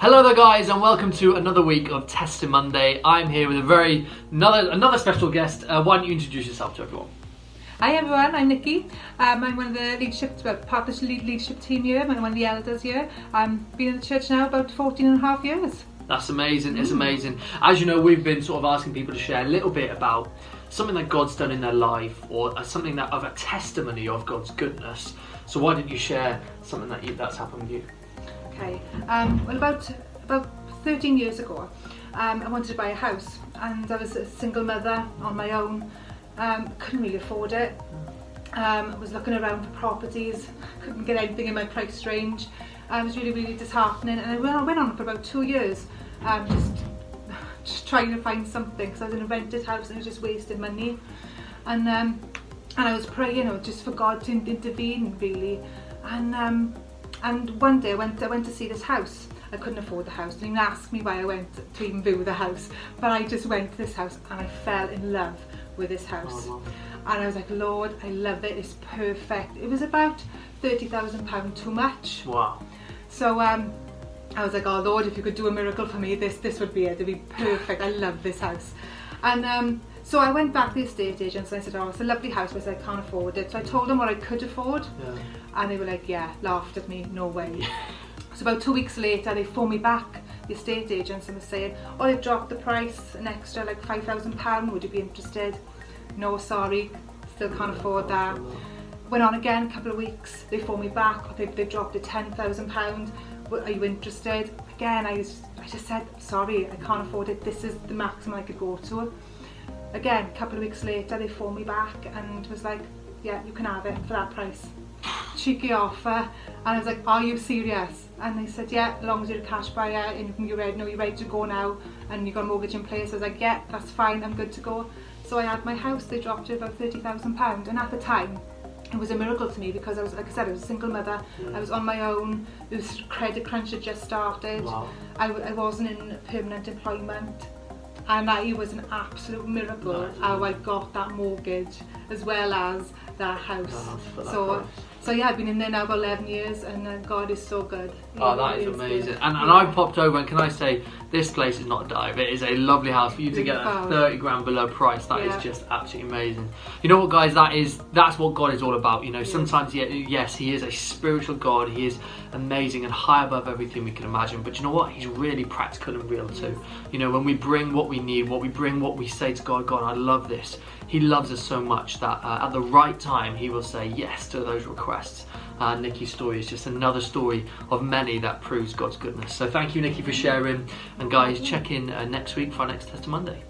Hello there guys, and welcome to another week of Testing Monday. I'm here with another special guest. Why don't you introduce yourself to everyone? Hi everyone, I'm Nicci. I'm one of the part of the leadership team here. I'm one of the elders here. I've been in the church now about 14 and a half years. That's amazing, it's amazing. As you know, we've been sort of asking people to share a little bit about something that God's done in their life, or something that of a testimony of God's goodness. So why don't you share something that's happened with you? Okay, well about 13 years ago, I wanted to buy a house, and I was a single mother on my own. Couldn't really afford it. I was looking around for properties, couldn't get anything in my price range. It was really disheartening, and I went on for about 2 years, just trying to find something, because I was in a rented house and I was just wasting money. And I was praying, just for God to intervene, really. And one day I went to see this house. I couldn't afford the house. They didn't ask me why I went to even view the house, but I just went to this house and I fell in love with this house. Oh, wow. And I was like, Lord, I love it. It's perfect. It was about £30,000 too much. Wow. So I was like, oh Lord, if you could do a miracle for me, this would be it. It'd be perfect. I love this house. And so I went back to the estate agents and I said, oh, it's a lovely house, but I said, I can't afford it. So I told them what I could afford. Yeah. And they were like, yeah, laughed at me, no way. So about 2 weeks later, they phoned me back, the estate agents, and were saying, oh, they've dropped the price an extra like £5,000, would you be interested? No, sorry, still can't afford that. Went on again a couple of weeks, they phoned me back, they've dropped it £10,000, are you interested? Again, I just said, sorry, I can't afford it, this is the maximum I could go to. Again, a couple of weeks later, they phoned me back and was like, yeah, you can have it for that price. Cheeky offer. And I was like, are you serious? And they said, yeah, as long as you're a cash buyer and you're ready to go now and you've got a mortgage in place. I was like, yeah, that's fine, I'm good to go. So I had my house, they dropped it about £30,000, and at the time it was a miracle to me, because I was, like I said, I was a single mother. I was on my own. The credit crunch had just started. Wow. I wasn't in permanent employment, and it was an absolute miracle how I got that mortgage as well as that house. So yeah, I've been in there now about 11 years, and God is so good. That is amazing. And I popped over, and can I say, this place is not a dive. It is a lovely house. For you to get that 30 grand below price, that is just absolutely amazing. You know what, guys, that's what God is all about. You know, sometimes, yes, he is a spiritual God. He is amazing and high above everything we can imagine. But you know what? He's really practical and real too. You know, when we bring what we need, what we say to God, God, I love this. He loves us so much that at the right time, he will say yes to those requests. Nicci's story is just another story of many that proves God's goodness. So thank you, Nicci, for sharing. And guys, check in next week for our next Test Monday.